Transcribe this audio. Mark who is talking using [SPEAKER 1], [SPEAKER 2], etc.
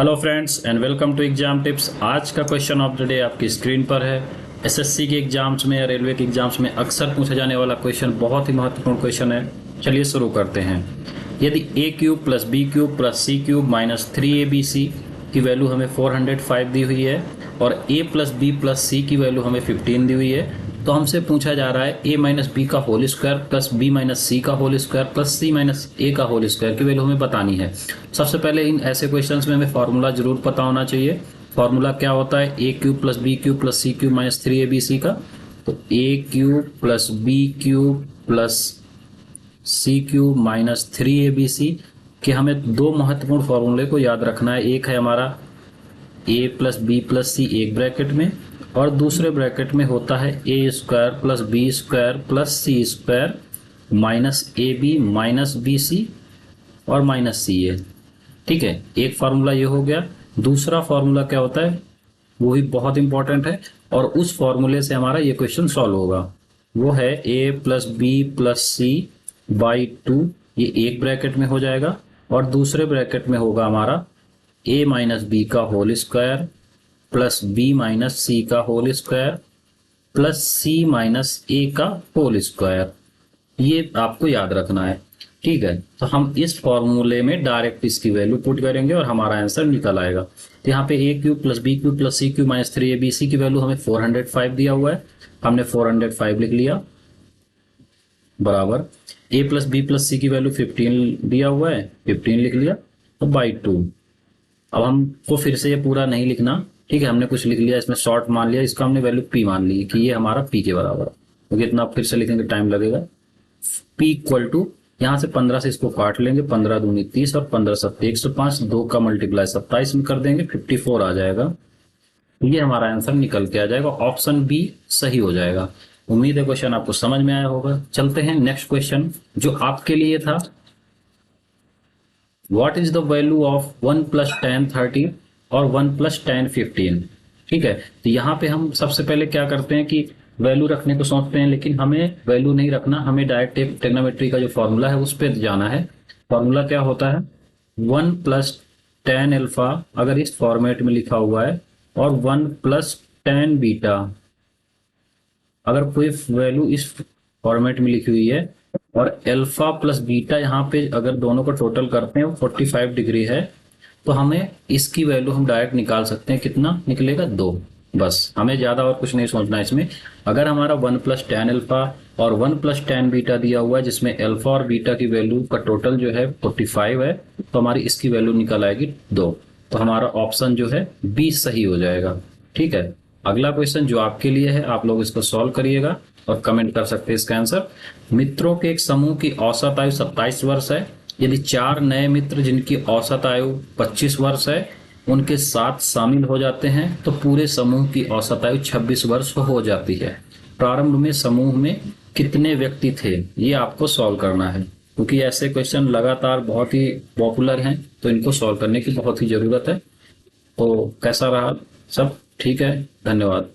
[SPEAKER 1] Hello friends and welcome to exam tips. आज का question of the day आपकी screen पर है। एसएससी के एग्जाम्स में या रेलवे के एग्जाम्स में अक्सर पूछा जाने वाला क्वेश्चन, बहुत ही महत्वपूर्ण क्वेश्चन है। चलिए शुरू करते हैं। यदि A cube plus B cube plus C cube minus 3abc की वैल्यू हमें 405 दी हुई है और A plus B plus C की वैल्यू हमें 15 दी हुई है, तो हमसे पूछा जा रहा है ए माइनस बी का whole square plus B minus C का whole square plus C minus A का होल स्क्वायर की वैल्यू हमें बतानी है। सबसे पहले इन ऐसे क्वेश्चंस में हमें फॉर्मूला जरूर पता होना चाहिए। फॉर्मूला क्या होता है? A cube plus B cube plus C cube minus 3abc का। तो A cube plus B cube plus C cube minus 3abc के हमें दो महत्वपूर्ण फॉर्मूले को याद रखना है। एक है हमारा A plus B plus C एक ब्रैकेट में, और दूसरे ब्रैकेट में होता है A square plus B square plus C square minus A B minus B C और माइनस सी ए। ठीक है, एक फार्मूला ये हो गया। दूसरा फार्मूला क्या होता है, वो भी बहुत इंपॉर्टेंट है और उस फॉर्मूले से हमारा ये क्वेश्चन सॉल्व होगा। वो है A plus B plus C by 2, ये एक ब्रैकेट में हो जाएगा और दूसरे ब्रैकेट में होगा हमारा ए माइनस बी का whole square plus B minus C का whole square plus C minus A का होल स्क्वायर। ये आपको याद रखना है। ठीक है, तो हम इस फॉर्मूले में डायरेक्ट इसकी वैल्यू पुट करेंगे और हमारा आंसर निकल आएगा। तो यहाँ पे A cube plus B cube plus C cube minus 3abc की वैल्यू हमें 405 दिया हुआ है, हमने 405 लिख लिया बराबर ए प्लस बी प्लस सी की वैल्यू 15 दिया हुआ है, 15 लिख लिया तो बाई 2। अब हमको फिर से ये पूरा नहीं लिखना, ठीक है, हमने कुछ लिख लिया इसमें शॉर्ट मान लिया, इसका हमने वैल्यू पी मान ली कि ये हमारा पी के बराबर है, क्योंकि इतना फिर से लिखेंगे टाइम लगेगा। पी इक्वल टू यहाँ से 15 से इसको काट लेंगे, 15 दूनी 30 और 15 सत्ते 105, 2 का मल्टीप्लाई 27 में कर देंगे, 54 आ जाएगा। ये हमारा आंसर निकल के आ जाएगा, ऑप्शन बी सही हो जाएगा। उम्मीद है क्वेश्चन आपको समझ में आया होगा। चलते हैं नेक्स्ट क्वेश्चन जो आपके लिए था। What is the value of 1 plus tan 30 और 1 plus tan 15? ठीक है, तो यहाँ पे हम सबसे पहले क्या करते हैं कि वैल्यू रखने को सोचते हैं, लेकिन हमें वैल्यू नहीं रखना, हमें डायरेक्ट ट्रिग्नोमेट्री का जो फॉर्मूला है उस पर जाना है। फॉर्मूला क्या होता है? 1 प्लस tan अल्फा अगर इस फॉर्मेट में लिखा हुआ है और 1 प्लस tan बीटा अगर कोई वैल्यू इस फॉर्मेट में लिखी हुई है और अल्फा प्लस बीटा यहाँ पे अगर दोनों को टोटल करते हैं 45 डिग्री है, तो हमें इसकी वैल्यू हम डायरेक्ट निकाल सकते हैं। कितना निकलेगा? 2। बस हमें ज्यादा और कुछ नहीं सोचना इसमें। अगर हमारा 1 प्लस टैन अल्फा और 1 प्लस टैन बीटा दिया हुआ है जिसमें अल्फा और बीटा की वैल्यू का टोटल जो है 45 है, तो हमारी इसकी वैल्यू निकल आएगी 2। तो हमारा ऑप्शन जो है बी सही हो जाएगा। ठीक है, अगला क्वेश्चन जो आपके लिए है, आप लोग इसको सॉल्व करिएगा और कमेंट कर सकते हैं इसका आंसर। मित्रों के एक समूह की औसत आयु 27 वर्ष है। यदि 4 नए मित्र जिनकी औसत आयु 25 वर्ष है उनके साथ शामिल हो जाते हैं तो पूरे समूह की औसत आयु 26 वर्ष हो जाती है। प्रारंभ में समूह में कितने व्यक्ति थे, ये आपको सॉल्व करना है, क्योंकि ऐसे क्वेश्चन लगातार बहुत ही पॉपुलर हैं, तो इनको सॉल्व करने की बहुत ही जरूरत है। तो कैसा रहा? सब ठीक है, धन्यवाद।